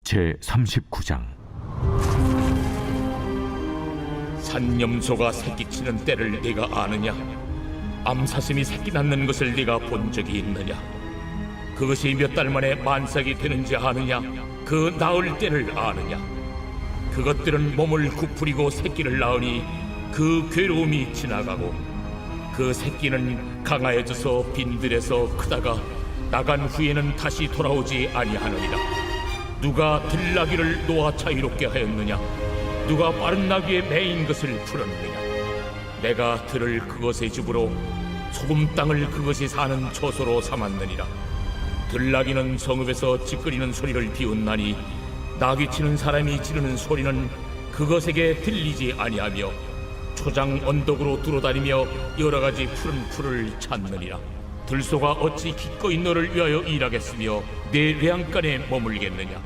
제39장. 산염소가 새끼치는 때를 네가 아느냐? 암사슴이 새끼 낳는 것을 네가 본 적이 있느냐? 그것이 몇 달 만에 만삭이 되는지 아느냐? 그 낳을 때를 아느냐? 그것들은 몸을 구부리고 새끼를 낳으니 그 괴로움이 지나가고 그 새끼는 강하여져서 빈들에서 크다가 나간 후에는 다시 돌아오지 아니하느니라. 누가 들나귀를 놓아 자유롭게 하였느냐? 누가 빠른 나귀의 매인 것을 풀었느냐? 내가 들을 그것의 집으로 소금 땅을 그것이 사는 처소로 삼았느니라. 들나귀는 성읍에서 찌끄리는 소리를 비웃나니 나귀 치는 사람이 지르는 소리는 그것에게 들리지 아니하며 초장 언덕으로 두루다니며 여러 가지 푸른 풀을 찾느니라. 들소가 어찌 기꺼이 너를 위하여 일하겠으며 내 외양간에 머물겠느냐?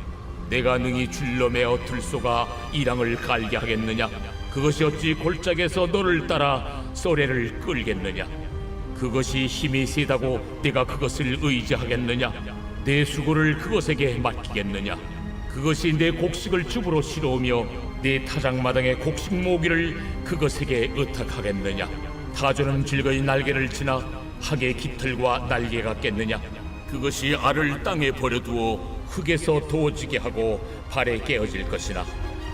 내가 능히 줄로 매어 들소가 이랑을 갈게 하겠느냐? 그것이 어찌 골짜기에서 너를 따라 쏘래를 끌겠느냐? 그것이 힘이 세다고 내가 그것을 의지하겠느냐? 내 수고를 그것에게 맡기겠느냐? 그것이 내 곡식을 줍으로 실어오며 내 타작마당의 곡식 모기를 그것에게 의탁하겠느냐? 타조는 즐거이 날개를 치나 학의 깃털과 날개가 깼느냐? 그것이 알을 땅에 버려두어 흙에서 도어지게 하고 발에 깨어질 것이나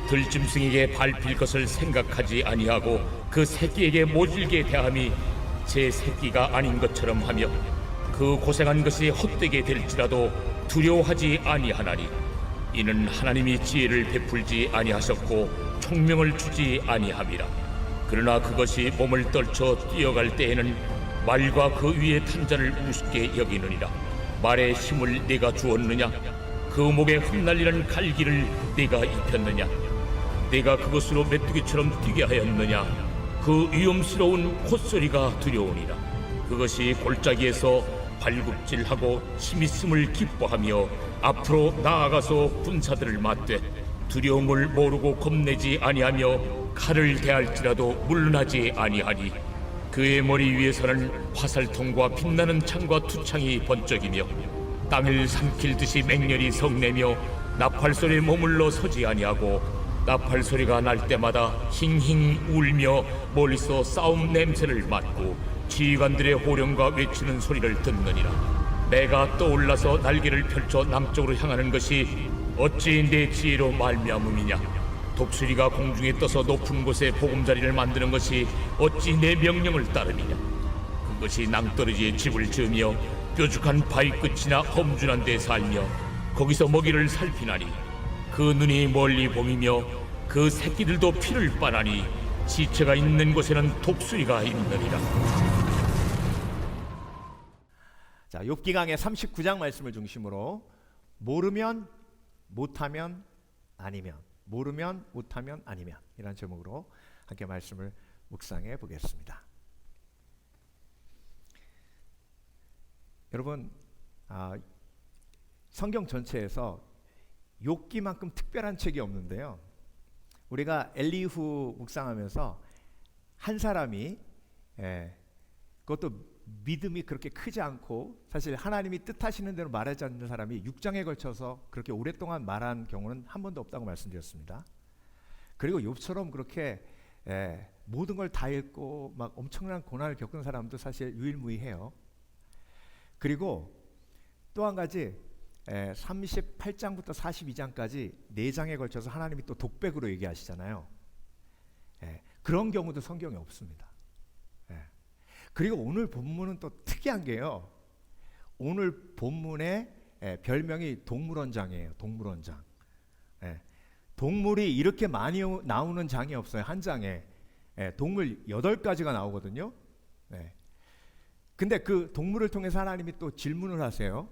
들짐승에게 밟힐 것을 생각하지 아니하고 그 새끼에게 모질게 대함이 제 새끼가 아닌 것처럼 하며 그 고생한 것이 헛되게 될지라도 두려워하지 아니하나니 이는 하나님이 지혜를 베풀지 아니하셨고 총명을 주지 아니함이라. 그러나 그것이 몸을 떨쳐 뛰어갈 때에는 말과 그 위에 탄 자를 우습게 여기느니라. 말에 힘을 네가 주었느냐? 그 목에 흩날리는 갈기를 네가 입혔느냐? 네가 그것으로 메뚜기처럼 뛰게 하였느냐? 그 위험스러운 콧소리가 두려우니라. 그것이 골짜기에서 발굽질하고 힘있음을 기뻐하며 앞으로 나아가서 군사들을 맞되 두려움을 모르고 겁내지 아니하며 칼을 대할지라도 물러나지 아니하니 그의 머리 위에서는 화살통과 빛나는 창과 투창이 번쩍이며 땅을 삼킬듯이 맹렬히 성내며 나팔소리에 머물러 서지 아니하고 나팔소리가 날 때마다 힝힝 울며 멀리서 싸움 냄새를 맡고 지휘관들의 호령과 외치는 소리를 듣느니라. 내가 떠올라서 날개를 펼쳐 남쪽으로 향하는 것이 어찌 내 지혜로 말미암음이냐? 독수리가 공중에 떠서 높은 곳에 보금자리를 만드는 것이 어찌 내 명령을 따름이냐? 그것이 낭떠러지에 집을 지으며 뾰족한 바위 끝이나 험준한 데 살며 거기서 먹이를 살피나니 그 눈이 멀리 봄이며 그 새끼들도 피를 빠나니 지체가 있는 곳에는 독수리가 있느니라. 자, 욥기 강의 39장 말씀을 중심으로 모르면 못하면 아니면, 모르면 못하면 아니면, 이런 제목으로 함께 말씀을 묵상해 보겠습니다. 여러분, 성경 전체에서 욥기만큼 특별한 책이 없는데요, 우리가 엘리후 묵상하면서 한 사람이 그것도 믿음이 그렇게 크지 않고 사실 하나님이 뜻하시는 대로 말하지 않는 사람이 6장에 걸쳐서 그렇게 오랫동안 말한 경우는 한 번도 없다고 말씀드렸습니다. 그리고 욥처럼 그렇게 모든 걸 다 읽고 막 엄청난 고난을 겪은 사람도 사실 유일무이해요. 그리고 또 한 가지, 38장부터 42장까지 4장에 걸쳐서 하나님이 또 독백으로 얘기하시잖아요. 그런 경우도 성경에 없습니다. 그리고 오늘 본문은 또 특이한 게요, 오늘 본문의 별명이 동물원장이에요. 동물원장. 동물이 이렇게 많이 나오는 장이 없어요. 한 장에 동물 8가지가 나오거든요. 근데 그 동물을 통해서 하나님이 또 질문을 하세요.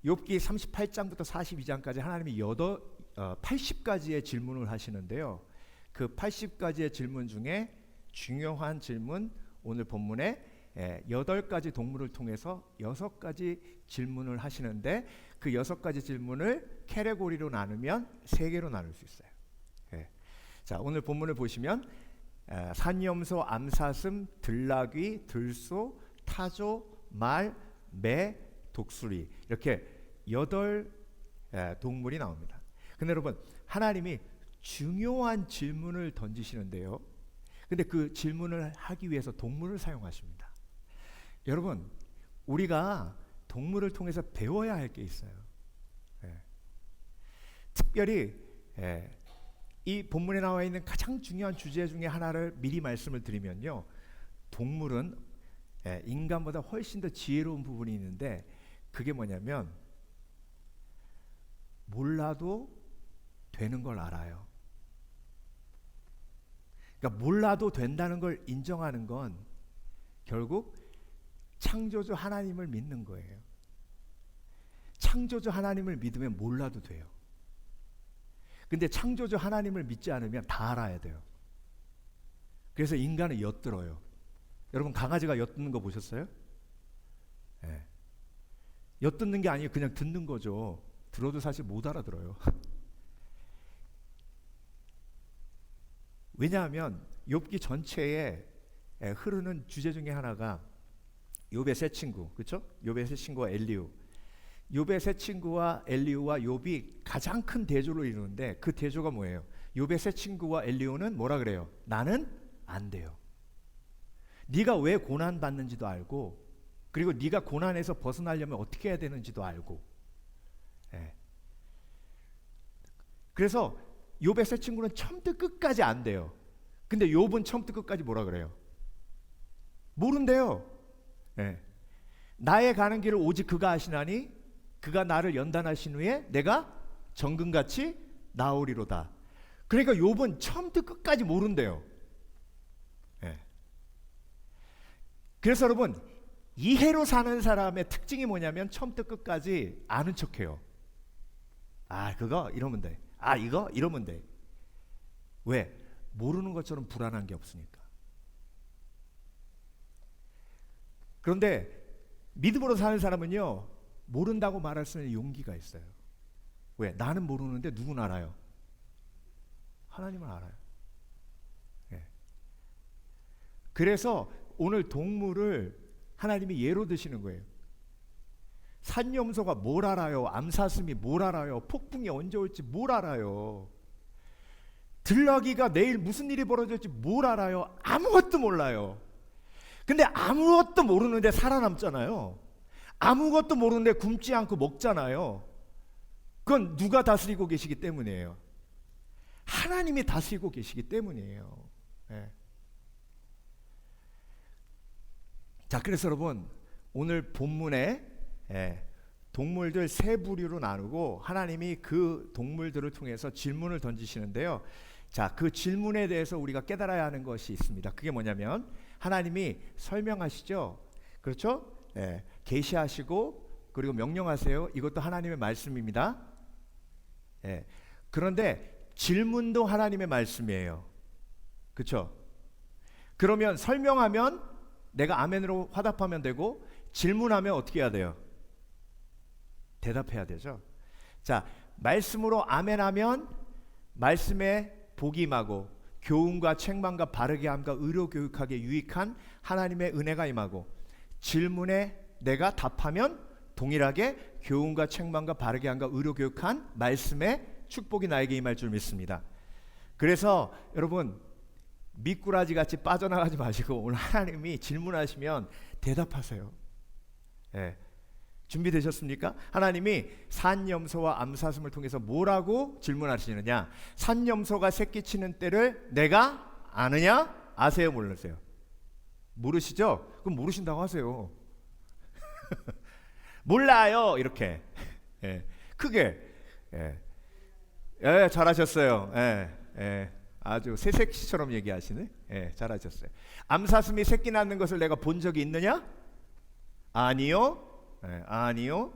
욥기 38장부터 42장까지 하나님이 80가지의 질문을 하시는데요, 그 80가지의 질문 중에 중요한 질문, 오늘 본문에 8가지 동물을 통해서 6가지 질문을 하시는데 그 6가지 질문을 캐테고리로 나누면 3개로 나눌 수 있어요. 자, 오늘 본문을 보시면 산염소, 암사슴, 들나귀, 들소, 타조, 말, 매, 독수리, 이렇게 8 동물이 나옵니다. 근데 여러분, 하나님이 중요한 질문을 던지시는데요. 근데 그 질문을 하기 위해서 동물을 사용하십니다. 여러분, 우리가 동물을 통해서 배워야 할 게 있어요. 특별히 이 본문에 나와 있는 가장 중요한 주제 중에 하나를 미리 말씀을 드리면요, 동물은 인간보다 훨씬 더 지혜로운 부분이 있는데, 그게 뭐냐면 몰라도 되는 걸 알아요. 그러니까 몰라도 된다는 걸 인정하는 건 결국 창조주 하나님을 믿는 거예요. 창조주 하나님을 믿으면 몰라도 돼요. 근데 창조주 하나님을 믿지 않으면 다 알아야 돼요. 그래서 인간은 엿들어요. 여러분, 강아지가 엿듣는 거 보셨어요? 엿듣는 게 아니에요. 그냥 듣는 거죠. 들어도 사실 못 알아들어요. 왜냐하면 욥기 전체에 흐르는 주제 중에 하나가 욥의 세 친구, 그렇죠? 욥의 세 친구와 엘리후. 욥의 세 친구와 엘리후와 욥이 가장 큰 대조를 이루는데, 그 대조가 뭐예요? 욥의 세 친구와 엘리후는 뭐라 그래요? 나는 안 돼요. 네가 왜 고난 받는지도 알고, 그리고 네가 고난에서 벗어나려면 어떻게 해야 되는지도 알고. 그래서 욥의 세 친구는 처음부터 끝까지 안 돼요. 근데 욥은 처음부터 끝까지 뭐라 그래요? 모른대요. 나의 가는 길을 오직 그가 아시나니 그가 나를 연단하신 후에 내가 정금같이 나오리로다. 그러니까 욥은 처음부터 끝까지 모른대요. 그래서 여러분, 이해로 사는 사람의 특징이 뭐냐면 처음부터 끝까지 아는 척해요. 아, 그거 이러면 돼. 아, 이거 이러면 돼. 왜? 모르는 것처럼 불안한 게 없으니까. 그런데 믿음으로 사는 사람은요, 모른다고 말할 수 있는 용기가 있어요. 왜? 나는 모르는데 누구는 알아요? 하나님은 알아요. 그래서 오늘 동물을 하나님이 예로 드시는 거예요. 산염소가 뭘 알아요? 암사슴이 뭘 알아요? 폭풍이 언제 올지 뭘 알아요? 들나귀가 내일 무슨 일이 벌어질지 뭘 알아요? 아무것도 몰라요. 근데 아무것도 모르는데 살아남잖아요. 아무것도 모르는데 굶지 않고 먹잖아요. 그건 누가 다스리고 계시기 때문이에요. 하나님이 다스리고 계시기 때문이에요. 자, 그래서 여러분, 오늘 본문에 동물들 세 부류로 나누고 하나님이 그 동물들을 통해서 질문을 던지시는데요. 자, 그 질문에 대해서 우리가 깨달아야 하는 것이 있습니다. 그게 뭐냐면 하나님이 설명하시죠. 그렇죠? 계시하시고 그리고 명령하세요. 이것도 하나님의 말씀입니다. 그런데 질문도 하나님의 말씀이에요. 그렇죠? 그러면 설명하면 내가 아멘으로 화답하면 되고, 질문하면 어떻게 해야 돼요? 대답해야 되죠. 자, 말씀으로 아멘하면 말씀에 복이 임하고 교훈과 책망과 바르게 함과 의로 교육하게 유익한 하나님의 은혜가 임하고, 질문에 내가 답하면 동일하게 교훈과 책망과 바르게 함과 의로 교육한 말씀의 축복이 나에게 임할 줄 믿습니다. 그래서 여러분, 미꾸라지 같이 빠져나가지 마시고 오늘 하나님이 질문하시면 대답하세요. 준비되셨습니까? 하나님이 산염소와 암사슴을 통해서 뭐라고 질문하시느냐? 산염소가 새끼치는 때를 내가 아느냐? 아세요? 모르세요? 모르시죠? 그럼 모르신다고 하세요. 몰라요. 이렇게 크게 잘하셨어요. 아주 새색시처럼 얘기하시네. 잘하셨어요. 암사슴이 새끼 낳는 것을 내가 본 적이 있느냐? 아니요. 아니요.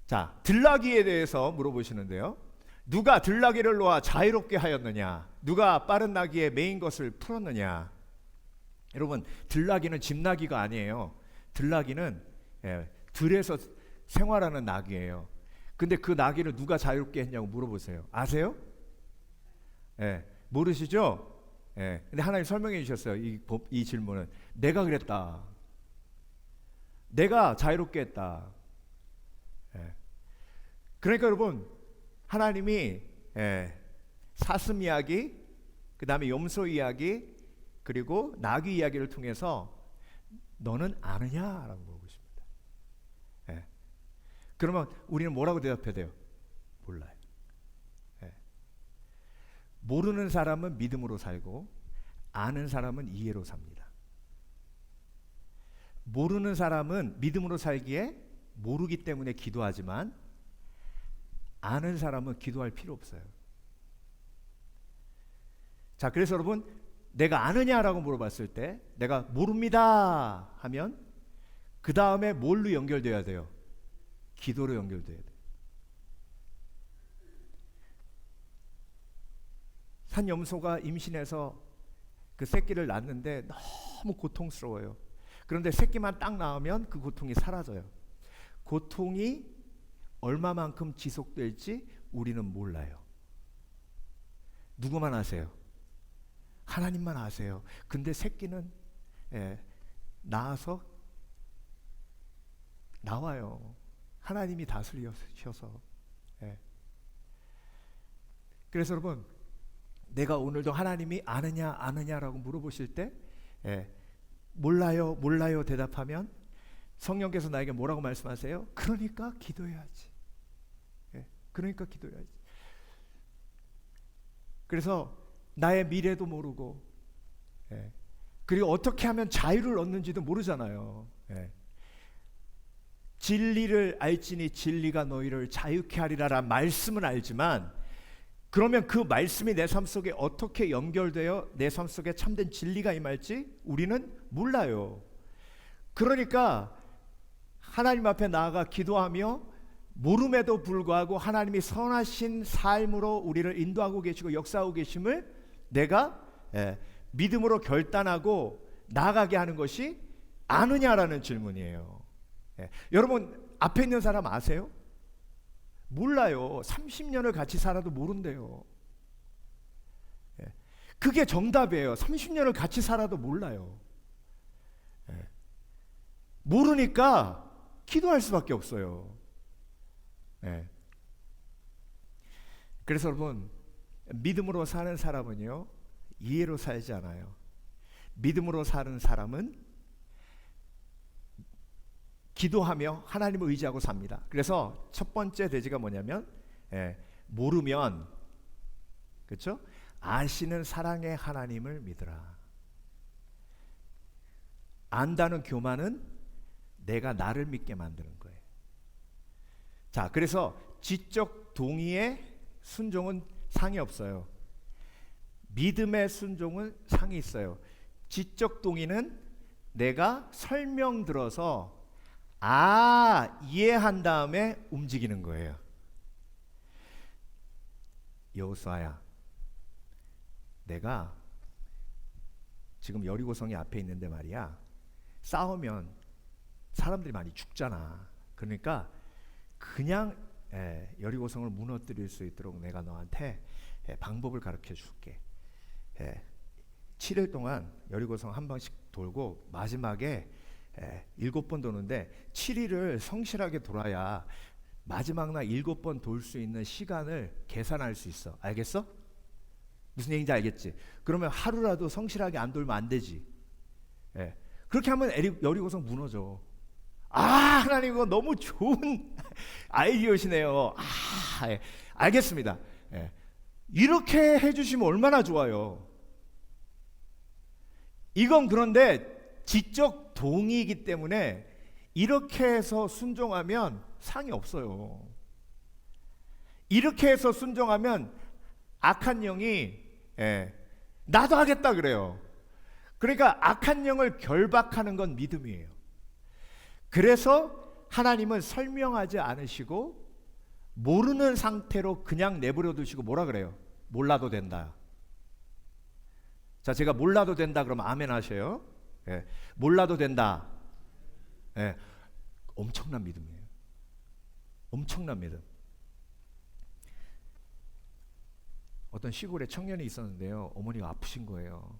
자, 들나귀에 대해서 물어보시는데요. 누가 들나귀를 놓아 자유롭게 하였느냐? 누가 빠른 나귀에 매인 것을 풀었느냐? 여러분, 들나귀는 집나귀가 아니에요. 들나귀는 들에서 생활하는 나귀예요. 근데 그 나귀를 누가 자유롭게 했냐고 물어보세요. 아세요? 모르시죠? 근데 하나님 설명해 주셨어요. 이 질문은 내가 그랬다. 내가 자유롭게 했다. 그러니까 여러분, 하나님이 사슴 이야기, 그 다음에 염소 이야기, 그리고 나귀 이야기를 통해서 너는 아느냐라고 물어보고 있습니다. 그러면 우리는 뭐라고 대답해야 돼요? 몰라요. 모르는 사람은 믿음으로 살고 아는 사람은 이해로 삽니다. 모르는 사람은 믿음으로 살기에 모르기 때문에 기도하지만 아는 사람은 기도할 필요 없어요. 자, 그래서 여러분, 내가 아느냐라고 물어봤을 때 내가 모릅니다 하면 그 다음에 뭘로 연결돼야 돼요? 기도로 연결돼야 돼요. 산염소가 임신해서 그 새끼를 낳는데 너무 고통스러워요. 그런데 새끼만 딱 낳으면 그 고통이 사라져요. 고통이 얼마만큼 지속될지 우리는 몰라요. 누구만 아세요? 하나님만 아세요. 근데 새끼는 낳아서 나와요. 하나님이 다스리셔서. 그래서 여러분, 내가 오늘도 하나님이 아느냐라고 물어보실 때 몰라요 대답하면 성령께서 나에게 뭐라고 말씀하세요? 그러니까 기도해야지. 그러니까 기도해야지. 그래서 나의 미래도 모르고 그리고 어떻게 하면 자유를 얻는지도 모르잖아요. 진리를 알지니 진리가 너희를 자유케 하리라라는 말씀은 알지만 그러면 그 말씀이 내 삶 속에 어떻게 연결되어 내 삶 속에 참된 진리가 임할지 우리는 몰라요. 그러니까 하나님 앞에 나아가 기도하며 모름에도 불구하고 하나님이 선하신 삶으로 우리를 인도하고 계시고 역사하고 계심을 내가 믿음으로 결단하고 나아가게 하는 것이 아느냐라는 질문이에요. 여러분, 앞에 있는 사람 아세요? 몰라요. 30년을 같이 살아도 모른대요. 그게 정답이에요. 30년을 같이 살아도 몰라요. 모르니까 기도할 수밖에 없어요. 그래서 여러분, 믿음으로 사는 사람은요, 이해로 살지 않아요. 믿음으로 사는 사람은 기도하며 하나님을 의지하고 삽니다. 그래서 첫 번째 대지가 뭐냐면 모르면, 그렇죠? 아시는 사랑의 하나님을 믿으라. 안다는 교만은 내가 나를 믿게 만드는 거예요. 자, 그래서 지적 동의의 순종은 상이 없어요. 믿음의 순종은 상이 있어요. 지적 동의는 내가 설명 들어서 이해한 다음에 움직이는 거예요. 여호수아야, 내가 지금 여리고성이 앞에 있는데 말이야, 싸우면 사람들이 많이 죽잖아. 그러니까 그냥 여리고성을 무너뜨릴 수 있도록 내가 너한테 방법을 가르쳐 줄게. 7일 동안 여리고성 한 번씩 돌고 마지막에 7번 도는데 7일을 성실하게 돌아야 마지막 날 7번 돌 수 있는 시간을 계산할 수 있어. 알겠어? 무슨 얘기인지 알겠지? 그러면 하루라도 성실하게 안 돌면 안 되지. 그렇게 하면 여리고성 무너져. 하나님 이거 너무 좋은 아이디어시네요. 알겠습니다. 이렇게 해주시면 얼마나 좋아요. 이건 그런데 지적 동의이기 때문에 이렇게 해서 순종하면 상이 없어요. 이렇게 해서 순종하면 악한 영이 나도 하겠다 그래요. 그러니까 악한 영을 결박하는 건 믿음이에요. 그래서 하나님은 설명하지 않으시고 모르는 상태로 그냥 내버려 두시고 뭐라 그래요? 몰라도 된다. 자, 제가 몰라도 된다 그러면 아멘 하셔요. 몰라도 된다. 엄청난 믿음이에요. 엄청난 믿음. 어떤 시골에 청년이 있었는데요, 어머니가 아프신 거예요.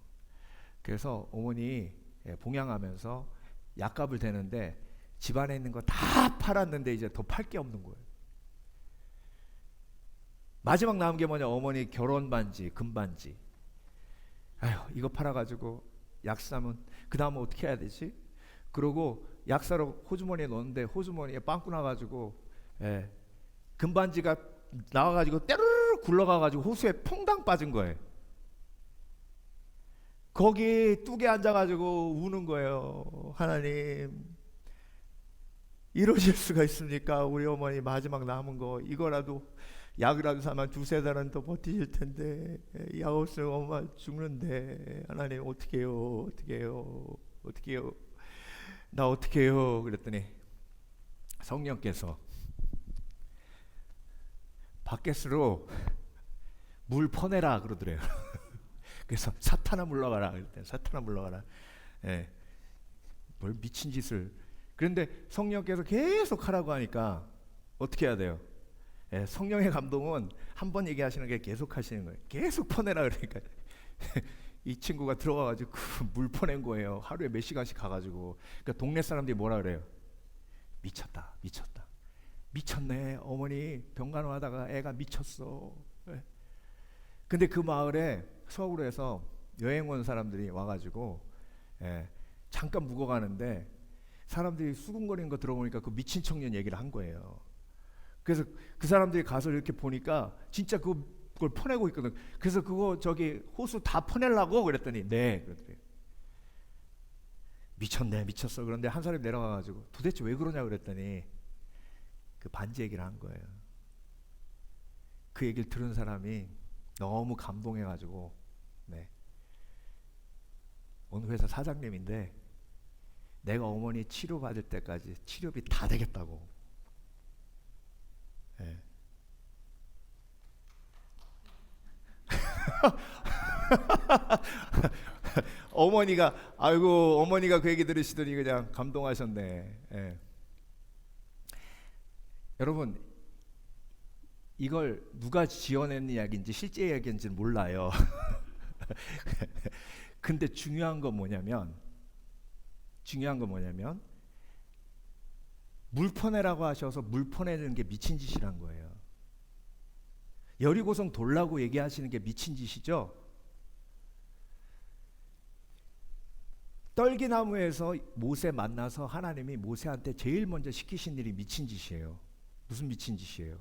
그래서 어머니 봉양하면서 약값을 대는데 집안에 있는 거 다 팔았는데 이제 더 팔 게 없는 거예요. 마지막 남은 게 뭐냐? 어머니 결혼 반지, 금반지. 아휴, 이거 팔아가지고 약 사면 그 다음은 어떻게 해야 되지? 그러고 약 사러 호주머니에 넣었는데 호주머니에 빵꾸 나가지고, 예, 금반지가 나와가지고 때르르 굴러가가지고 호수에 퐁당 빠진 거예요. 거기 뚝에 앉아가지고 우는 거예요. 하나님, 이러실 수가 있습니까? 우리 어머니 마지막 남은 거 이거라도 약이라도 사면 두세 달은 더 버티실 텐데 약 없으면 엄마 죽는데 하나님 어떻게 해요? 어떻게 해요? 어떻게 해요? 나 어떻게 해요? 그랬더니 성령께서 바켓으로 물 퍼내라 그러더래요. 그래서 사탄아 물러가라. 그랬더니 사탄아 물러가라. 예. 뭘 미친 짓을. 그런데 성령께서 계속 하라고 하니까 어떻게 해야 돼요? 예, 성령의 감동은 한 번 얘기하시는 게 계속 하시는 거예요. 계속 퍼내라 그러니까 이 친구가 들어가가지고 그 물 퍼낸 거예요. 하루에 몇 시간씩 가가지고. 그러니까 동네 사람들이 뭐라 그래요? 미쳤다, 미쳤다, 미쳤네. 어머니 병간호하다가 애가 미쳤어. 예. 근데 그 마을에 서울에서 여행 온 사람들이 와가지고, 예, 잠깐 묵어가는데 사람들이 수군거리는 거 들어보니까 그 미친 청년 얘기를 한 거예요. 그래서 그 사람들이 가서 이렇게 보니까 진짜 그걸 퍼내고 있거든. 그래서 그거 저기 호수 다 퍼내려고 그랬더니 네 그랬더니 미쳤네, 미쳤어. 그런데 한 사람이 내려가가지고 도대체 왜 그러냐 그랬더니 그 반지 얘기를 한 거예요. 그 얘기를 들은 사람이 너무 감동해가지고, 네, 어느 회사 사장님인데 내가 어머니 치료받을 때까지 치료비 다 되겠다고. 네. 어머니가, 아이고, 어머니가 그 얘기 들으시더니 그냥 감동하셨네. 예. 여러분, 이걸 누가 지어낸 이야기인지 실제 이야기인지는 몰라요. 근데 중요한 건 뭐냐면 물 퍼내라고 하셔서 물 퍼내는 게 미친 짓이란 거예요. 여리고성 돌라고 얘기하시는 게 미친 짓이죠. 떨기나무에서 모세 만나서 하나님이 모세한테 제일 먼저 시키신 일이 미친 짓이에요. 무슨 미친 짓이에요?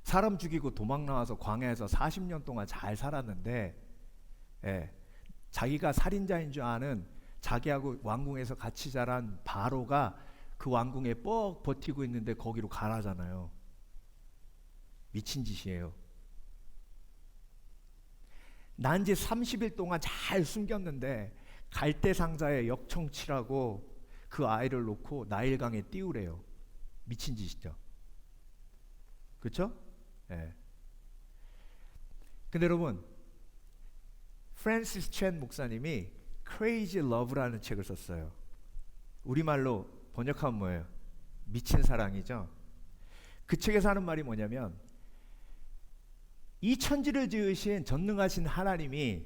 사람 죽이고 도망 나와서 광야에서 40년 동안 잘 살았는데, 예, 자기가 살인자인 줄 아는 자기하고 왕궁에서 같이 자란 바로가 그 왕궁에 뻑 버티고 있는데 거기로 가라잖아요. 미친 짓이에요. 난지 30일 동안 잘 숨겼는데 갈대 상자에 역청치라고 그 아이를 놓고 나일강에 띄우래요. 미친 짓이죠. 그렇죠? 예. 근데 여러분, 프랜시스 첸 목사님이 Crazy Love라는 책을 썼어요. 우리말로 번역하면 뭐예요? 미친 사랑이죠. 그 책에서 하는 말이 뭐냐면, 이 천지를 지으신 전능하신 하나님이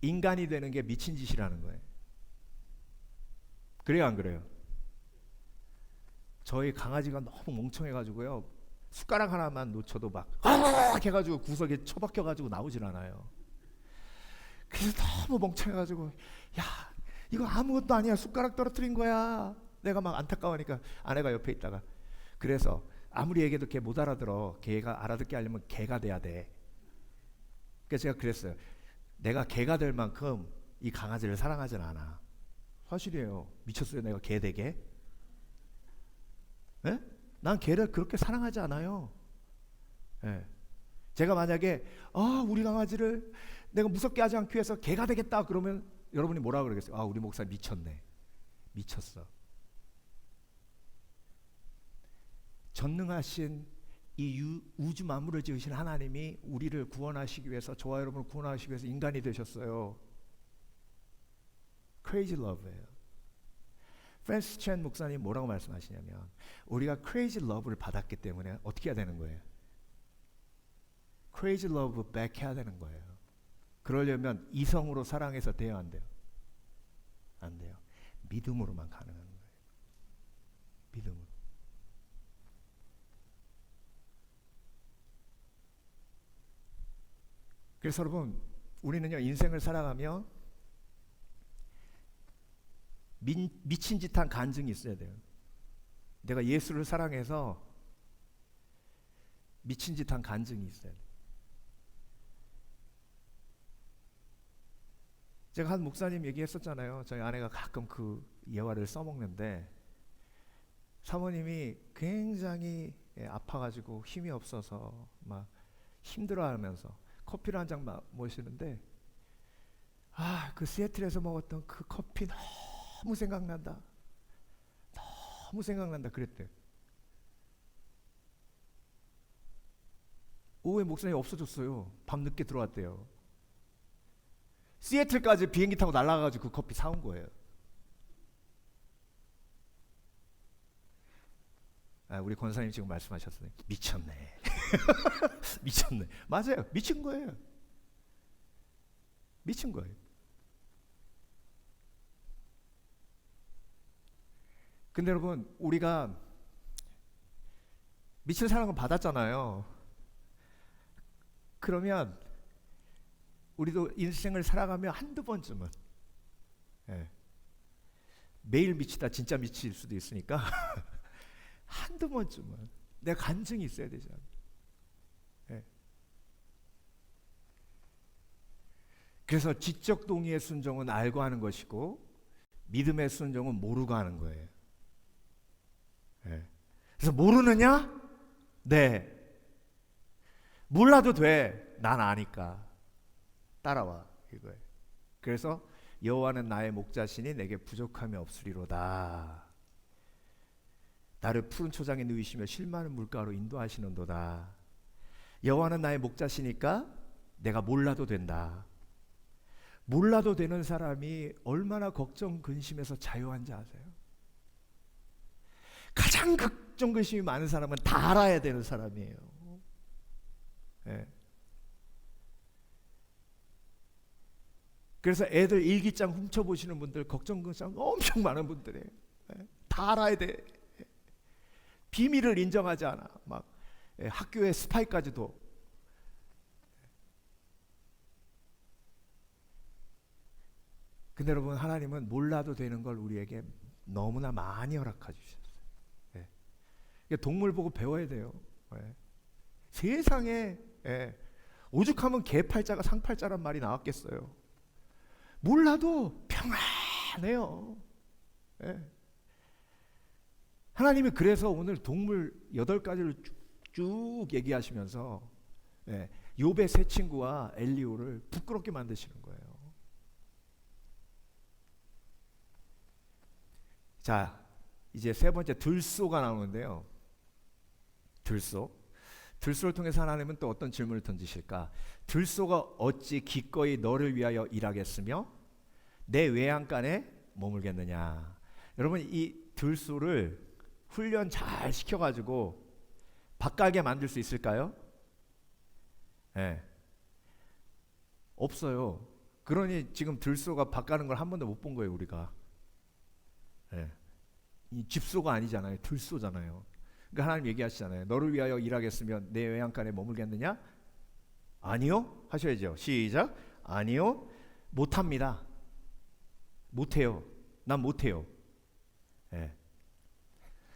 인간이 되는 게 미친 짓이라는 거예요. 그래요, 안 그래요? 저희 강아지가 너무 멍청해가지고요, 숟가락 하나만 놓쳐도 막 해가지고 구석에 처박혀가지고 나오질 않아요. 그래서 너무 멍청해가지고, 야, 이거 아무것도 아니야, 숟가락 떨어뜨린 거야. 내가 막 안타까우니까 아내가 옆에 있다가, 그래서 아무리 얘기해도 걔 못 알아들어. 걔가 알아듣게 하려면 개가 돼야 돼. 그래서 제가 그랬어요. 내가 개가 될 만큼 이 강아지를 사랑하진 않아. 사실이에요. 미쳤어요, 내가 개 되게? 예? 난 개를 그렇게 사랑하지 않아요. 예. 제가 만약에 우리 강아지를 내가 무섭게 하지 않기 위해서 개가 되겠다 그러면 여러분이 뭐라 그러겠어요? 우리 목사 미쳤네. 미쳤어. 전능하신 이 우주 만물을 지으신 하나님이 우리를 구원하시기 위해서, 저와 여러분을 구원하시기 위해서 인간이 되셨어요. Crazy Love예요. 프랜시스 첸 목사님 뭐라고 말씀하시냐면, 우리가 Crazy Love를 받았기 때문에 어떻게 해야 되는 거예요? Crazy Love back 해야 되는 거예요. 그러려면 이성으로 사랑해서 돼요, 안 돼요? 안 돼요. 믿음으로만 가능한 거예요. 믿음으로. 그래서 여러분, 우리는요 인생을 살아가며 미친 짓한 간증이 있어야 돼요. 내가 예수를 사랑해서 미친 짓한 간증이 있어야 돼요. 제가 한 목사님 얘기했었잖아요. 저희 아내가 가끔 그 예화를 써먹는데, 사모님이 굉장히 아파가지고 힘이 없어서 막 힘들어하면서 커피를 한 잔 마시는데, 그 시애틀에서 먹었던 그 커피 너무 생각난다, 너무 생각난다 그랬대요. 오후에 목사님이 없어졌어요. 밤늦게 들어왔대요. 시애틀까지 비행기 타고 날아가가지고 그 커피 사온 거예요. 우리 권사님 지금 말씀하셨어요. 미쳤네. 미쳤네. 맞아요. 미친 거예요. 미친 거예요. 근데 여러분, 우리가 미친 사랑을 받았잖아요. 그러면 우리도 인생을 살아가며 한두 번쯤은, 매일 미치다 진짜 미칠 수도 있으니까 한두 번쯤은 내 간증이 있어야 되잖아요. 그래서 지적 동의의 순종은 알고 하는 것이고, 믿음의 순종은 모르고 하는 거예요. 그래서 모르느냐? 네. 몰라도 돼. 난 아니까. 따라와, 이거예요. 그래서 여호와는 나의 목자시니 내게 부족함이 없으리로다. 나를 푸른 초장에 누이시며 쉴 만한 물가로 인도하시는도다. 여호와는 나의 목자시니까 내가 몰라도 된다. 몰라도 되는 사람이 얼마나 걱정 근심에서 자유한지 아세요? 가장 걱정 근심이 많은 사람은 다 알아야 되는 사람이에요. 그래서 애들 일기장 훔쳐보시는 분들, 걱정 근심 엄청 많은 분들이에요. 다 알아야 돼. 비밀을 인정하지 않아. 막 학교의 스파이까지도. 근데 여러분, 하나님은 몰라도 되는 걸 우리에게 너무나 많이 허락해 주셨어요. 동물 보고 배워야 돼요. 세상에 오죽하면 개팔자가 상팔자란 말이 나왔겠어요. 몰라도 평안해요. 하나님이 그래서 오늘 동물 8가지를 쭉 얘기하시면서 욥의 세 친구와 엘리오를 부끄럽게 만드시는 거예요. 자, 이제 세 번째 들소가 나오는데요. 들소를 통해서 하나님은 또 어떤 질문을 던지실까? 들소가 어찌 기꺼이 너를 위하여 일하겠으며 내 외양간에 머물겠느냐. 여러분, 이 들소를 훈련 잘 시켜가지고 밭가게 만들 수 있을까요? 없어요. 그러니 지금 들소가 밭 가는 걸 한 번도 못 본 거예요, 우리가. 이 집소가 아니잖아요. 들소잖아요. 그러니까 하나님 얘기하시잖아요. 너를 위하여 일하겠으며 내 외양간에 머물겠느냐? 아니요. 하셔야죠. 시작. 아니요. 못합니다. 못해요. 난 못해요.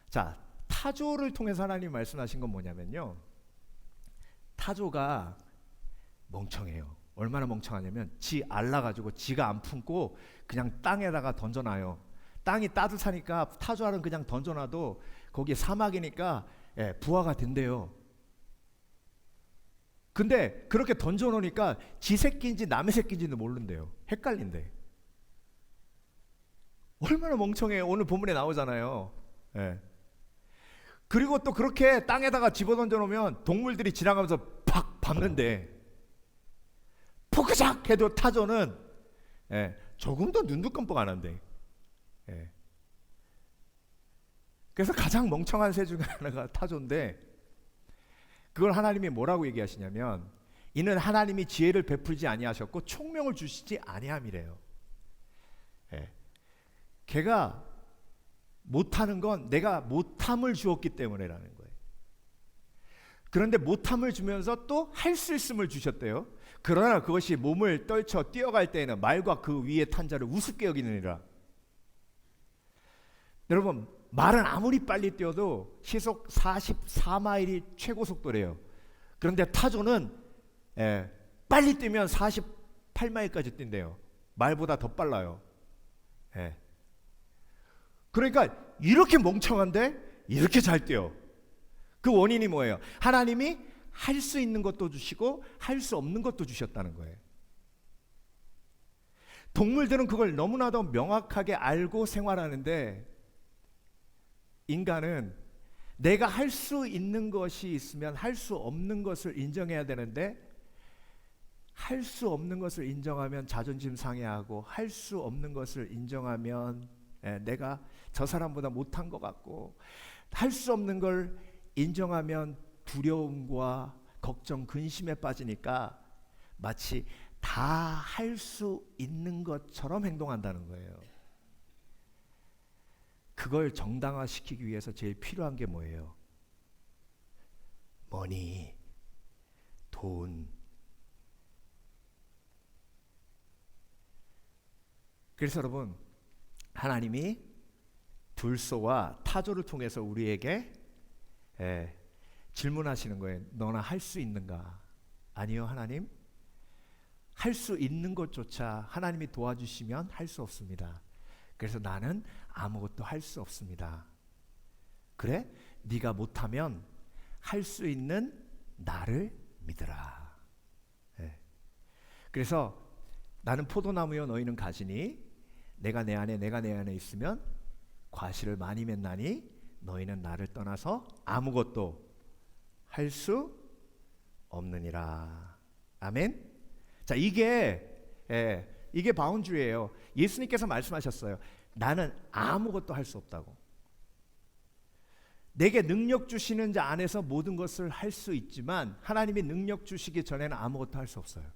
자, 타조를 통해서 하나님 말씀하신 건 뭐냐면요, 타조가 멍청해요. 얼마나 멍청하냐면 지 알라가지고 지가 안 품고 그냥 땅에다가 던져놔요. 땅이 따뜻하니까 타조알은 그냥 던져놔도 거기에 사막이니까 부화가 된대요. 근데 그렇게 던져놓으니까 지 새끼인지 남의 새끼인지도 모른대요. 헷갈린대. 얼마나 멍청해요. 오늘 본문에 나오잖아요. 그리고 또 그렇게 땅에다가 집어던져 놓으면 동물들이 지나가면서 팍 밟는데, 포크작 해도 타조는 조금도 눈도 끔뻑 안 한대. 그래서 가장 멍청한 새 중에 하나가 타조인데, 그걸 하나님이 뭐라고 얘기하시냐면, 이는 하나님이 지혜를 베풀지 아니하셨고 총명을 주시지 아니함이래요. 걔가 못하는 건 내가 못함을 주었기 때문에라는 거예요. 그런데 못함을 주면서 또 할 수 있음을 주셨대요. 그러나 그것이 몸을 떨쳐 뛰어갈 때에는 말과 그 위에 탄 자를 우습게 여기느니라. 여러분, 말은 아무리 빨리 뛰어도 시속 44마일이 최고 속도래요. 그런데 타조는 빨리 뛰면 48마일까지 뛴대요. 말보다 더 빨라요. 그러니까 이렇게 멍청한데 이렇게 잘 뛰어. 그 원인이 뭐예요? 하나님이 할 수 있는 것도 주시고 할 수 없는 것도 주셨다는 거예요. 동물들은 그걸 너무나도 명확하게 알고 생활하는데, 인간은 내가 할 수 있는 것이 있으면 할 수 없는 것을 인정해야 되는데, 할 수 없는 것을 인정하면 자존심 상해하고, 할 수 없는 것을 인정하면 내가 저 사람보다 못한 것 같고, 할 수 없는 걸 인정하면 두려움과 걱정, 근심에 빠지니까 마치 다 할 수 있는 것처럼 행동한다는 거예요. 그걸 정당화시키기 위해서 제일 필요한 게 뭐예요? 머니, 돈. 그래서 여러분, 하나님이 둘소와 타조를 통해서 우리에게 질문하시는 거예요. 너나 할 수 있는가? 아니요, 하나님. 할 수 있는 것조차 하나님이 도와주시면 할 수 없습니다. 그래서 나는 아무것도 할 수 없습니다. 그래? 네가 못하면 할 수 있는 나를 믿으라. 그래서 나는 포도나무요 너희는 가지니 내가 내 안에 있으면 과실을 많이 맺나니 너희는 나를 떠나서 아무것도 할 수 없느니라. 아멘. 자, 이게 바운드리예요. 예수님께서 말씀하셨어요. 나는 아무것도 할 수 없다고. 내게 능력 주시는 자 안에서 모든 것을 할 수 있지만 하나님이 능력 주시기 전에는 아무것도 할 수 없어요.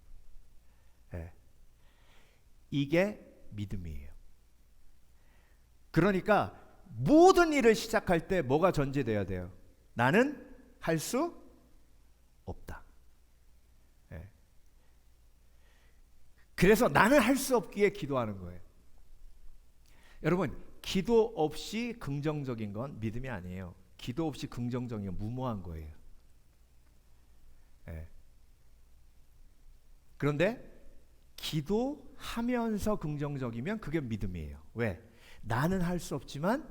이게 믿음이에요. 그러니까 모든 일을 시작할 때 뭐가 전제돼야 돼요? 나는 할 수 없다. 그래서 나는 할 수 없기에 기도하는 거예요. 여러분, 기도 없이 긍정적인 건 믿음이 아니에요. 기도 없이 긍정적인 건 무모한 거예요. 그런데 기도하면서 긍정적이면 그게 믿음이에요. 왜? 나는 할 수 없지만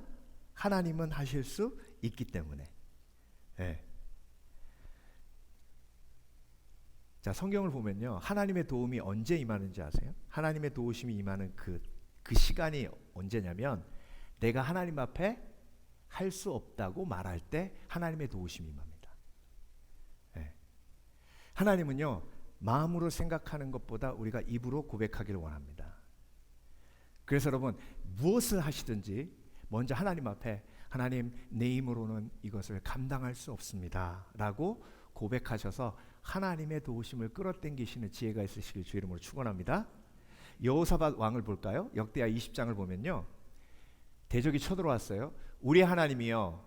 하나님은 하실 수 있기 때문에. 자, 성경을 보면요, 하나님의 도움이 언제 임하는지 아세요? 하나님의 도우심이 임하는 그 시간이 언제냐면 내가 하나님 앞에 할 수 없다고 말할 때 하나님의 도우심이 임합니다. 하나님은요, 마음으로 생각하는 것보다 우리가 입으로 고백하기를 원합니다. 그래서 여러분, 무엇을 하시든지 먼저 하나님 앞에 하나님, 내 힘으로는 이것을 감당할 수 없습니다 라고 고백하셔서 하나님의 도우심을 끌어당기시는 지혜가 있으시길 주 이름으로 축원합니다. 여호사밧 왕을 볼까요? 역대하 20장을 보면요, 대적이 쳐들어왔어요. 우리 하나님이여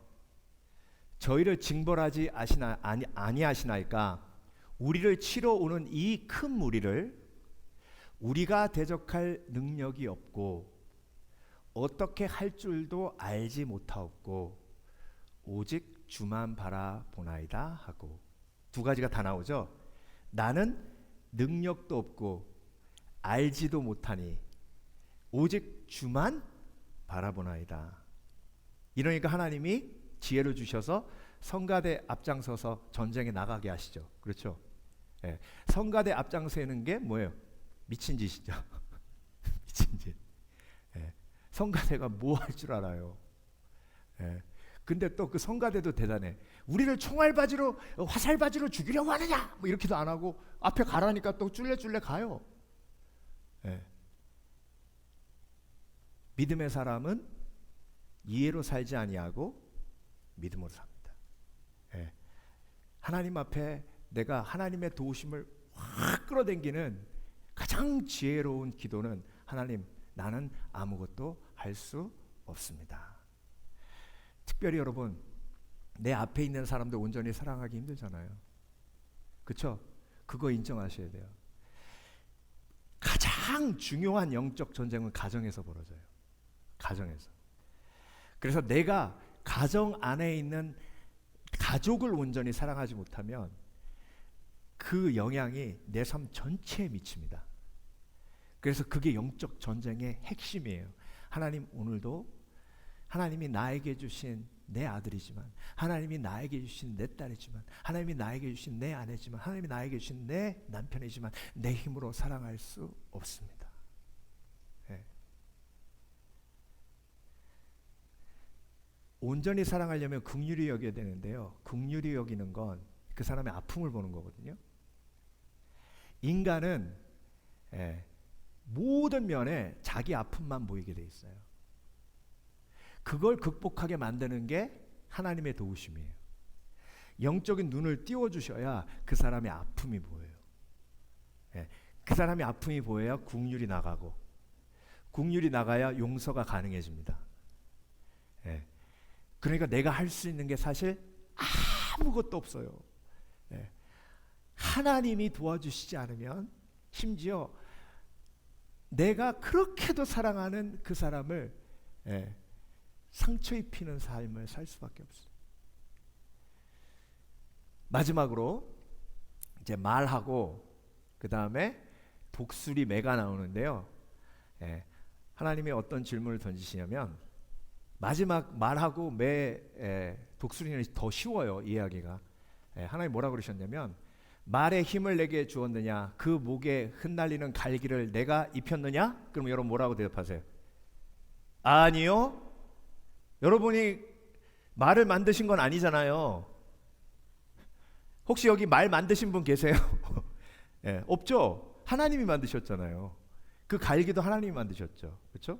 저희를 징벌하지 아니하시나이까? 우리를 치러 오는 이 큰 무리를 우리가 대적할 능력이 없고 어떻게 할 줄도 알지 못하옵고 오직 주만 바라보나이다 하고, 두 가지가 다 나오죠. 나는 능력도 없고 알지도 못하니 오직 주만 바라보나이다. 이러니까 하나님이 지혜를 주셔서 성가대 앞장서서 전쟁에 나가게 하시죠. 그렇죠? 성가대 앞장서는 게 뭐예요? 미친 짓이죠. 미친 짓. 성가대가 뭐 할 줄 알아요. 근데 또 그 성가대도 대단해. 우리를 총알바지로 화살바지로 죽이려고 하느냐? 뭐 이렇게도 안 하고 앞에 가라니까 또 쫄래쫄래 가요. 믿음의 사람은 이해로 살지 아니하고 믿음으로 삽니다. 하나님 앞에 내가 하나님의 도우심을 확 끌어당기는 가장 지혜로운 기도는 하나님, 나는 아무것도 할 수 없습니다. 특별히 여러분, 내 앞에 있는 사람들 온전히 사랑하기 힘들잖아요. 그렇죠? 그거 인정하셔야 돼요. 가장 중요한 영적 전쟁은 가정에서 벌어져요. 가정에서. 그래서 내가 가정 안에 있는 가족을 온전히 사랑하지 못하면 그 영향이 내 삶 전체에 미칩니다. 그래서 그게 영적 전쟁의 핵심이에요. 하나님 오늘도 하나님이 나에게 주신 내 아들이지만, 하나님이 나에게 주신 내 딸이지만, 하나님이 나에게 주신 내 아내지만, 하나님이 나에게 주신 내 남편이지만 내 힘으로 사랑할 수 없습니다. 네. 온전히 사랑하려면 긍휼히 여겨야 되는데요, 긍휼히 여기는 건 그 사람의 아픔을 보는 거거든요. 인간은 모든 면에 자기 아픔만 보이게 돼 있어요. 그걸 극복하게 만드는 게 하나님의 도우심이에요. 영적인 눈을 띄워주셔야 그 사람의 아픔이 보여요. 그 사람의 아픔이 보여야 긍휼이 나가고, 긍휼이 나가야 용서가 가능해집니다. 그러니까 내가 할 수 있는 게 사실 아무것도 없어요. 하나님이 도와주시지 않으면, 심지어 내가 그렇게도 사랑하는 그 사람을 상처 입히는 삶을 살 수밖에 없어요. 마지막으로 이제 말하고 그 다음에 독수리 매가 나오는데요. 하나님이 어떤 질문을 던지시냐면, 마지막 말하고 매, 독수리는 더 쉬워요, 이해하기가. 하나님 뭐라고 그러셨냐면, 말에 힘을 내게 주었느냐, 그 목에 흩날리는 갈기를 내가 입혔느냐? 그럼 여러분 뭐라고 대답하세요? 아니요. 여러분이 말을 만드신 건 아니잖아요. 혹시 여기 말 만드신 분 계세요? 없죠? 하나님이 만드셨잖아요. 그 갈기도 하나님이 만드셨죠. 그렇죠?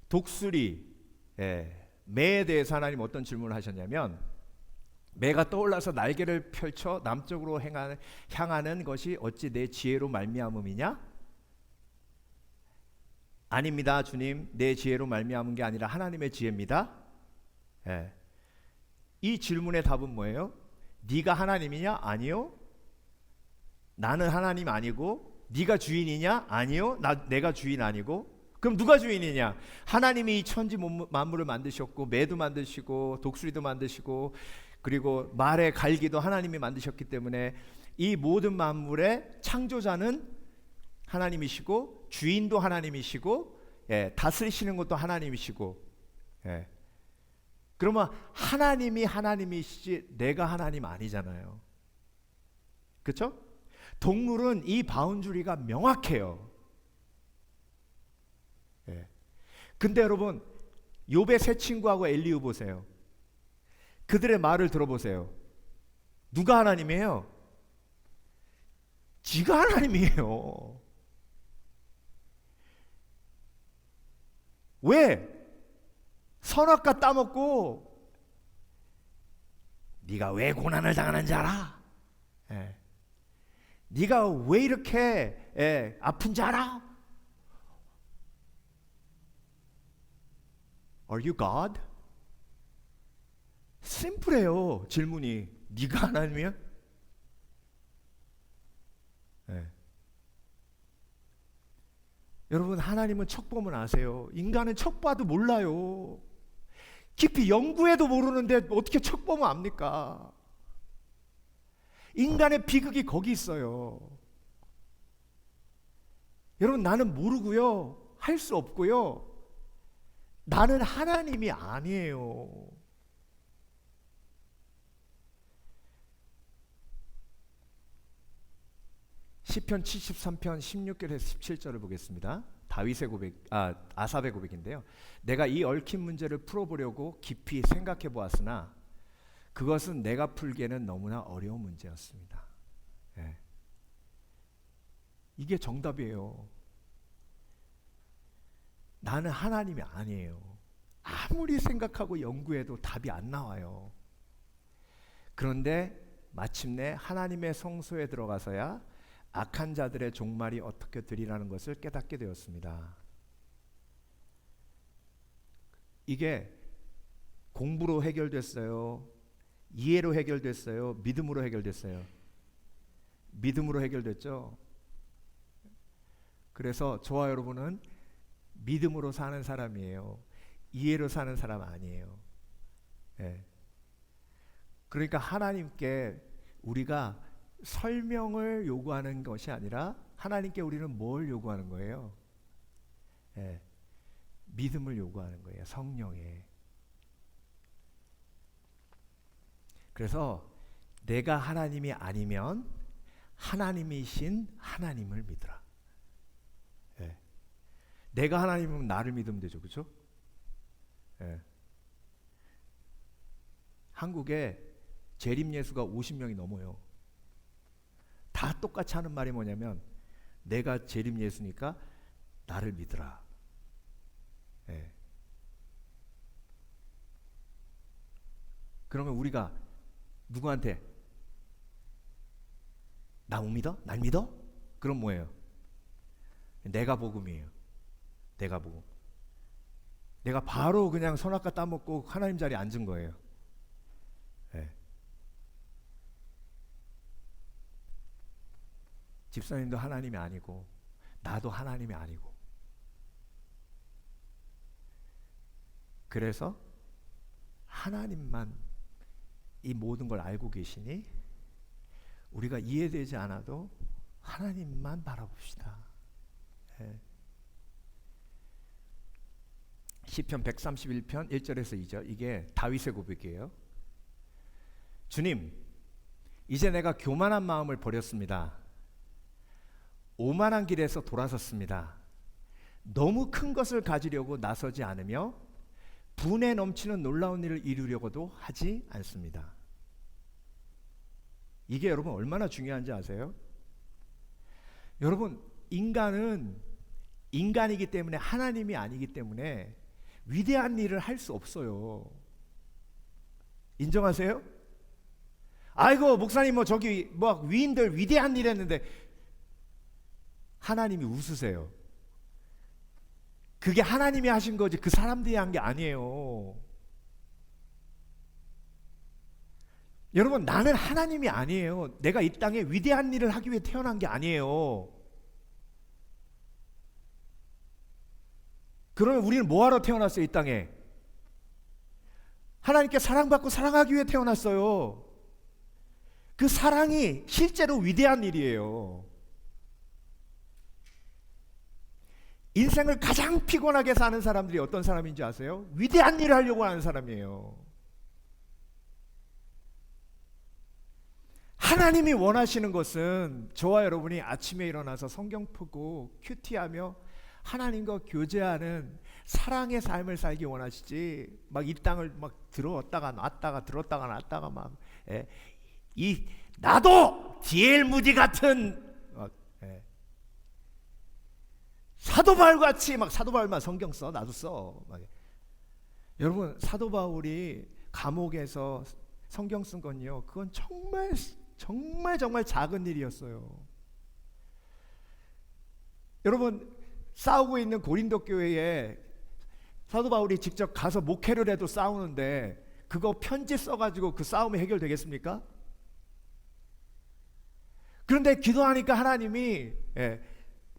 독수리, 매에 대해서 하나님 어떤 질문을 하셨냐면, 매가 떠올라서 날개를 펼쳐 남쪽으로 향하는 것이 어찌 내 지혜로 말미암음이냐? 아닙니다, 주님. 내 지혜로 말미암은 게 아니라 하나님의 지혜입니다. 이 질문의 답은 뭐예요? 네가 하나님이냐? 아니요. 나는 하나님 아니고. 네가 주인이냐? 아니요. 내가 주인 아니고. 그럼 누가 주인이냐? 하나님이 이 천지 만물을 만드셨고, 매도 만드시고, 독수리도 만드시고, 그리고 말의 갈기도 하나님이 만드셨기 때문에 이 모든 만물의 창조자는 하나님이시고, 주인도 하나님이시고, 다스리시는 것도 하나님이시고. 그러면 하나님이 하나님이시지 내가 하나님 아니잖아요. 그렇죠? 동물은 이 바운주리가 명확해요. 근데 여러분, 욥의 세 친구하고 엘리후 보세요. 그들의 말을 들어보세요. 누가 하나님이에요? 지가 하나님이에요. 왜? 선악과 따먹고 네가 왜 고난을 당하는지 알아? 네가 왜 이렇게 아픈지 알아? Are you God? 심플해요, 질문이. 네가 하나님이야? 여러분, 하나님은 척 보면 아세요. 인간은 척 봐도 몰라요. 깊이 연구해도 모르는데 어떻게 척 보면 압니까? 인간의 비극이 거기 있어요. 여러분, 나는 모르고요, 할 수 없고요, 나는 하나님이 아니에요. 시편 73편 16절에서 17절을 보겠습니다. 다윗의 고백, 아삽의 고백인데요. 내가 이 얽힌 문제를 풀어보려고 깊이 생각해 보았으나 그것은 내가 풀기에는 너무나 어려운 문제였습니다. 이게 정답이에요. 나는 하나님이 아니에요. 아무리 생각하고 연구해도 답이 안 나와요. 그런데 마침내 하나님의 성소에 들어가서야 악한 자들의 종말이 어떻게 되리라는 것을 깨닫게 되었습니다. 이게 공부로 해결됐어요? 이해로 해결됐어요? 믿음으로 해결됐어요? 믿음으로 해결됐죠. 그래서 저와 여러분은 믿음으로 사는 사람이에요. 이해로 사는 사람 아니에요. 예. 그러니까 하나님께 우리가 설명을 요구하는 것이 아니라 하나님께 우리는 뭘 요구하는 거예요? 예. 믿음을 요구하는 거예요. 성령에. 그래서 내가 하나님이 아니면 하나님이신 하나님을 믿으라. 예. 내가 하나님이면 나를 믿으면 되죠. 그렇죠? 예. 한국에 재림 예수가 50명이 넘어요. 다 똑같이 하는 말이 뭐냐면 내가 재림 예수니까 나를 믿으라. 예. 그러면 우리가 누구한테 나 못 믿어? 날 믿어? 그럼 뭐예요? 내가 복음이에요. 내가 복음. 내가 바로 그냥 선악과 따먹고 하나님 자리에 앉은 거예요. 네. 집사님도 하나님이 아니고 나도 하나님이 아니고 그래서 하나님만 이 모든 걸 알고 계시니 우리가 이해되지 않아도 하나님만 바라봅시다. 네. 시편 131편 1절에서 2절 이게 다윗의 고백이에요. 주님, 이제 내가 교만한 마음을 버렸습니다. 오만한 길에서 돌아섰습니다. 너무 큰 것을 가지려고 나서지 않으며 분에 넘치는 놀라운 일을 이루려고도 하지 않습니다. 이게 여러분 얼마나 중요한지 아세요? 여러분 인간은 인간이기 때문에 하나님이 아니기 때문에 위대한 일을 할 수 없어요. 인정하세요? 아이고 목사님 뭐 저기 뭐 위인들 위대한 일 했는데 하나님이 웃으세요. 그게 하나님이 하신 거지 그 사람들이 한 게 아니에요. 여러분 나는 하나님이 아니에요. 내가 이 땅에 위대한 일을 하기 위해 태어난 게 아니에요. 그러면 우리는 뭐하러 태어났어요? 이 땅에 하나님께 사랑받고 사랑하기 위해 태어났어요. 그 사랑이 실제로 위대한 일이에요. 인생을 가장 피곤하게 사는 사람들이 어떤 사람인지 아세요? 위대한 일을 하려고 하는 사람이에요. 하나님이 원하시는 것은 저와 여러분이 아침에 일어나서 성경 푸고 큐티하며 하나님과 교제하는 사랑의 삶을 살기 원하시지 막 이 땅을 막 들어왔다가 놨다가 들었다가 놨다가 막 나도 D.L. 무디 같은 사도 바울 같이 막 사도 바울만 성경 써 나도 써 막. 여러분 사도 바울이 감옥에서 성경 쓴 건요 그건 정말 작은 일이었어요. 여러분 싸우고 있는 고린도 교회에 사도 바울이 직접 가서 목회를 해도 싸우는데 그거 편지 써가지고 그 싸움이 해결되겠습니까? 그런데 기도하니까 하나님이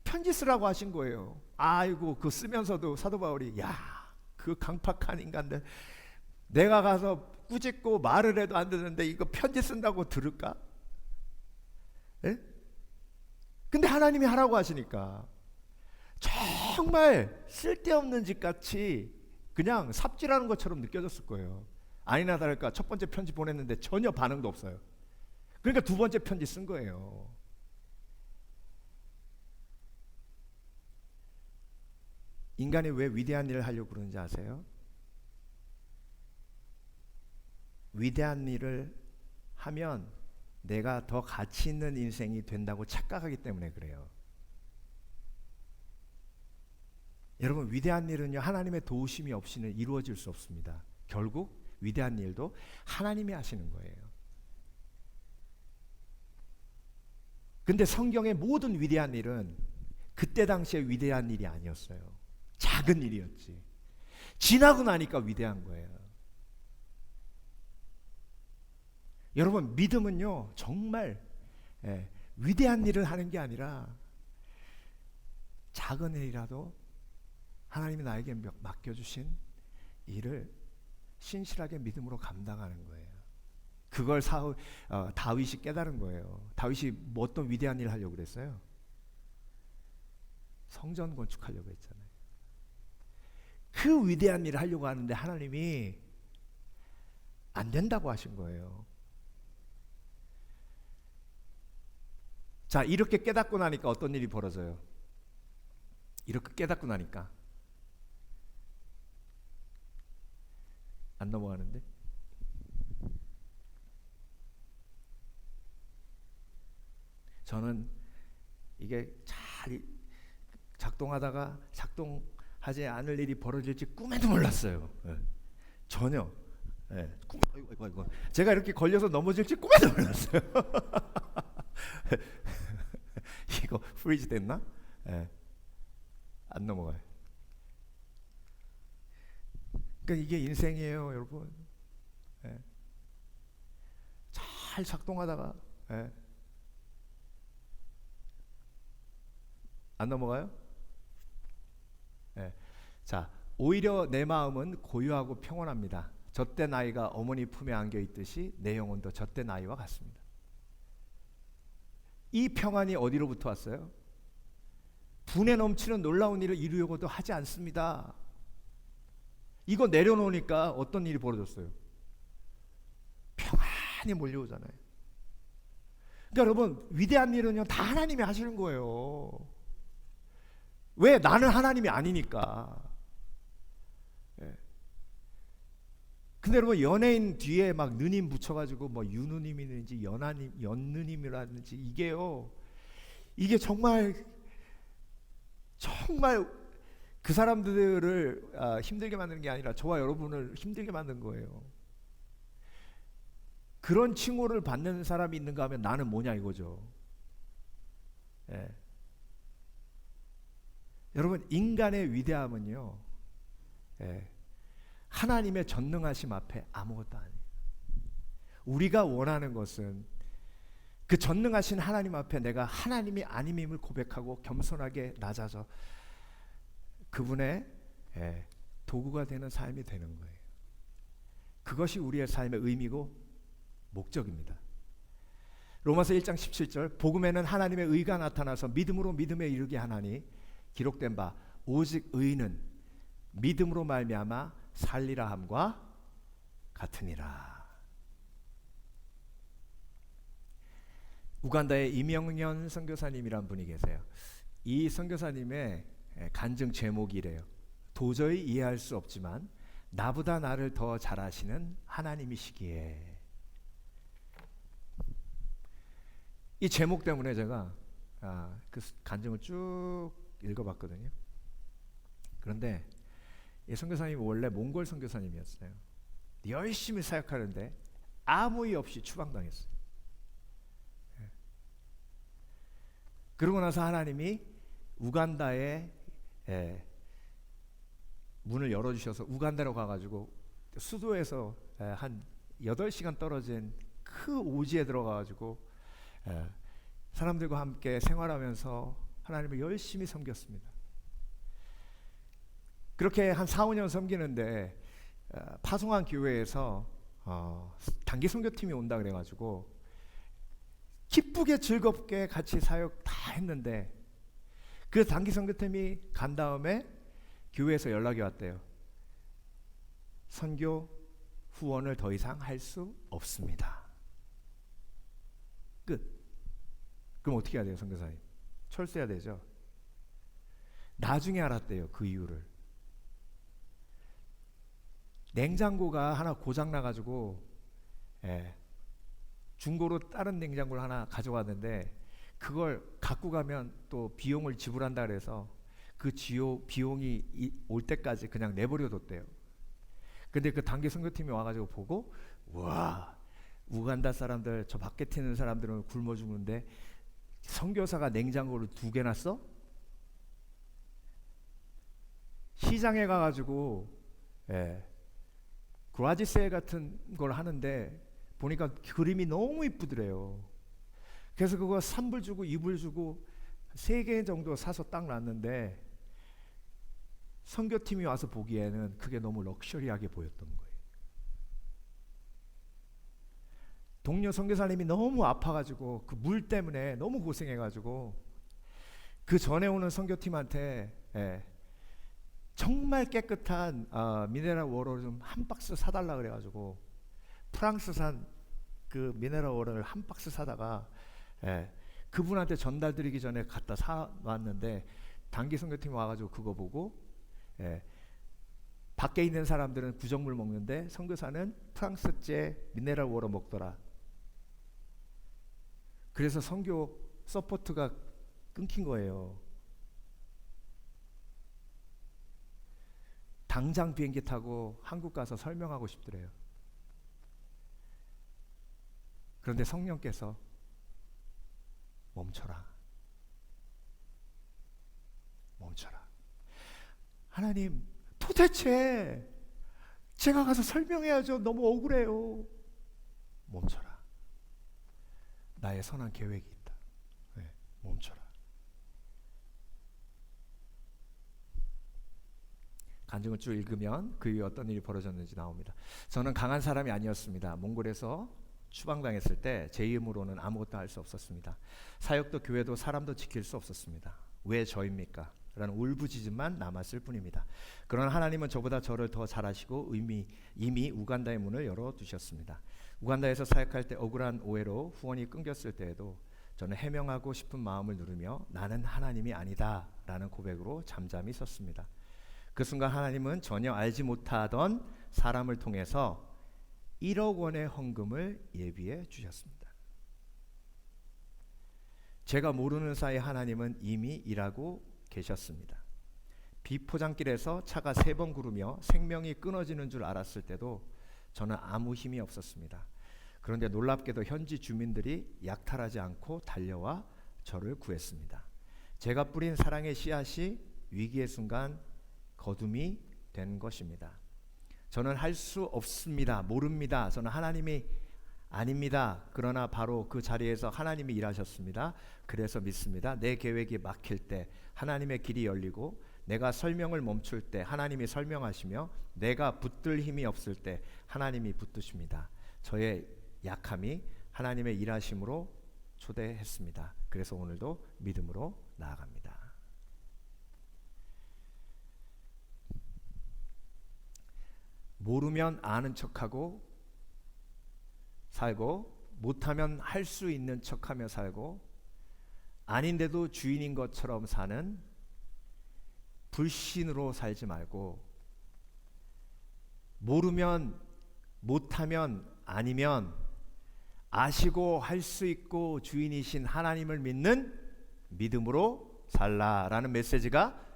편지 쓰라고 하신 거예요. 아이고 그 쓰면서도 사도 바울이 그 강팍한 인간들 내가 가서 꾸짖고 말을 해도 안 듣는데 이거 편지 쓴다고 들을까? 예? 근데 하나님이 하라고 하시니까 정말 쓸데없는 짓 같이 그냥 삽질하는 것처럼 느껴졌을 거예요. 아니나 다를까 첫 번째 편지 보냈는데 전혀 반응도 없어요. 그러니까 두 번째 편지 쓴 거예요. 인간이 왜 위대한 일을 하려고 그러는지 아세요? 위대한 일을 하면 내가 더 가치 있는 인생이 된다고 착각하기 때문에 그래요. 여러분 위대한 일은요 하나님의 도우심이 없이는 이루어질 수 없습니다. 결국 위대한 일도 하나님이 하시는 거예요. 근데 성경의 모든 위대한 일은 그때 당시에 위대한 일이 아니었어요. 작은 일이었지. 지나고 나니까 위대한 거예요. 여러분 믿음은요 정말 위대한 일을 하는 게 아니라 작은 일이라도 하나님이 나에게 맡겨주신 일을 신실하게 믿음으로 감당하는 거예요. 그걸 다윗이 깨달은 거예요. 다윗이 뭐 어떤 위대한 일을 하려고 그랬어요? 성전 건축하려고 했잖아요. 그 위대한 일을 하려고 하는데 하나님이 안 된다고 하신 거예요. 자, 이렇게 깨닫고 나니까 어떤 일이 벌어져요? 이렇게 깨닫고 나니까 안 넘어가는데? 저는 이게 잘 작동하다가 작동하지 않을 일이 벌어질지 꿈에도 몰랐어요. 전혀. 아이고. 제가 이렇게 걸려서 넘어질지 꿈에도 몰랐어요. 이거 프리즈 됐나? 안 넘어가요. 그러니까 이게 인생이에요, 여러분. 잘 작동하다가 안 넘어가요? 자, 오히려 내 마음은 고요하고 평온합니다. 젖된 아이가 어머니 품에 안겨 있듯이 내 영혼도 젖된 아이와 같습니다. 이 평안이 어디로부터 왔어요? 분에 넘치는 놀라운 일을 이루려고도 하지 않습니다. 이거 내려놓으니까 어떤 일이 벌어졌어요? 평안이 몰려오잖아요. 그러니까 여러분, 위대한 일은요 다 하나님이 하시는 거예요. 왜? 나는 하나님이 아니니까. 근데 여러분, 연예인 뒤에 막 느님 붙여가지고 뭐 유느님이든지 연느님이라든지 이게 정말 그 사람들을 힘들게 만드는 게 아니라 저와 여러분을 힘들게 만든 거예요. 그런 칭호를 받는 사람이 있는가 하면 나는 뭐냐 이거죠. 여러분, 인간의 위대함은요, 하나님의 전능하심 앞에 아무것도 아니에요. 우리가 원하는 것은 그 전능하신 하나님 앞에 내가 하나님이 아님임을 고백하고 겸손하게 낮아져 그분의 도구가 되는 삶이 되는 거예요. 그것이 우리의 삶의 의미고 목적입니다. 로마서 1장 17절, 복음에는 하나님의 의가 나타나서 믿음으로 믿음에 이르게 하나니 기록된 바 오직 의인은 믿음으로 말미암아 살리라 함과 같으니라. 우간다의 이명년 선교사님이란 분이 계세요. 이 선교사님의 간증 제목이 이래요. 도저히 이해할 수 없지만 나보다 나를 더 잘 아시는 하나님이시기에. 이 제목 때문에 제가 그 간증을 쭉 읽어봤거든요. 그런데 이 선교사님이 원래 몽골 선교사님이었어요. 열심히 사역하는데 아무 이유 없이 추방당했어요. 그러고 나서 하나님이 우간다에 문을 열어주셔서 우간다로 가가지고 수도에서 한 8시간 떨어진 그 오지에 들어가가지고 사람들과 함께 생활하면서 하나님을 열심히 섬겼습니다. 그렇게 한 4, 5년 섬기는데 파송한 교회에서 단기 선교팀이 온다 그래가지고 기쁘게 즐겁게 같이 사역 다 했는데 그 단기 선교팀이 간 다음에 교회에서 연락이 왔대요. 선교 후원을 더 이상 할 수 없습니다. 끝. 그럼 어떻게 해야 돼요, 선교사님? 철수해야 되죠. 나중에 알았대요, 그 이유를. 냉장고가 하나 고장 나가지고 중고로 다른 냉장고를 하나 가져왔는데 그걸 갖고 가면 또 비용을 지불한다 그래서 그 비용이 올 때까지 그냥 내버려 뒀대요. 근데 그 단기 선교팀이 와가지고 보고, 와, 우간다 사람들, 저 밖에 튀는 사람들은 굶어 죽는데 선교사가 냉장고를 2개나 써? 시장에 가가지고 그라지 세일 같은 걸 하는데 보니까 그림이 너무 이쁘더래요. 그래서 그거 3불 주고 2불 주고 3개 정도 사서 딱 놨는데 선교팀이 와서 보기에는 그게 너무 럭셔리하게 보였던 거예요. 동료 선교사님이 너무 아파가지고 그 물 때문에 너무 고생해가지고 그 전에 오는 선교팀한테 정말 깨끗한 미네랄 워터를 좀 한 박스 사달라 그래가지고 프랑스산 그 미네랄 워터를 한 박스 사다가 그분한테 전달드리기 전에 갖다 사왔는데 단기 선교팀이 와가지고 그거 보고 밖에 있는 사람들은 구정물 먹는데 선교사는 프랑스제 미네랄 워터 먹더라. 그래서 선교 서포트가 끊긴 거예요. 당장 비행기 타고 한국 가서 설명하고 싶더래요. 그런데 성령께서 멈춰라. 멈춰라. 하나님, 도대체 제가 가서 설명해야죠. 너무 억울해요. 멈춰라. 나의 선한 계획이 있다. 멈춰라. 간증을 쭉 읽으면 그 위에 어떤 일이 벌어졌는지 나옵니다. 저는 강한 사람이 아니었습니다. 몽골에서 추방당했을 때 제 힘으로는 아무것도 할 수 없었습니다. 사역도 교회도 사람도 지킬 수 없었습니다. 왜 저입니까? 라는 울부짖음만 남았을 뿐입니다. 그러나 하나님은 저보다 저를 더 잘하시고 이미 우간다의 문을 열어두셨습니다. 우간다에서 사역할 때 억울한 오해로 후원이 끊겼을 때에도 저는 해명하고 싶은 마음을 누르며 나는 하나님이 아니다 라는 고백으로 잠잠히 섰습니다. 그 순간 하나님은 전혀 알지 못하던 사람을 통해서 1억 원의 헌금을 예비해 주셨습니다. 제가 모르는 사이 하나님은 이미 일하고 계셨습니다. 비포장길에서 차가 3번 구르며 생명이 끊어지는 줄 알았을 때도 저는 아무 힘이 없었습니다. 그런데 놀랍게도 현지 주민들이 약탈하지 않고 달려와 저를 구했습니다. 제가 뿌린 사랑의 씨앗이 위기의 순간 거둠이 된 것입니다. 저는 할 수 없습니다. 모릅니다. 저는 하나님이 아닙니다. 그러나 바로 그 자리에서 하나님이 일하셨습니다. 그래서 믿습니다. 내 계획이 막힐 때 하나님의 길이 열리고 내가 설명을 멈출 때 하나님이 설명하시며 내가 붙들 힘이 없을 때 하나님이 붙드십니다. 저의 약함이 하나님의 일하심으로 초대했습니다. 그래서 오늘도 믿음으로 나아갑니다. 모르면 아는 척하고 살고 못하면 할 수 있는 척하며 살고 아닌데도 주인인 것처럼 사는 불신으로 살지 말고 모르면 못하면 아니면 아시고 할 수 있고 주인이신 하나님을 믿는 믿음으로 살라라는 메시지가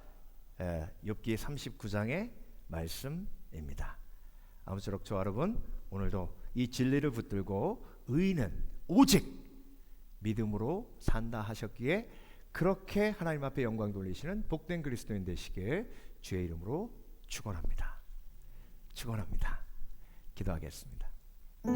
욥기 39장의 말씀입니다. 아무쪼록 저와 여러분 오늘도 이 진리를 붙들고 의인은 오직 믿음으로 산다 하셨기에 그렇게 하나님 앞에 영광 돌리시는 복된 그리스도인 되시길 주의 이름으로 축원합니다. 축원합니다. 기도하겠습니다.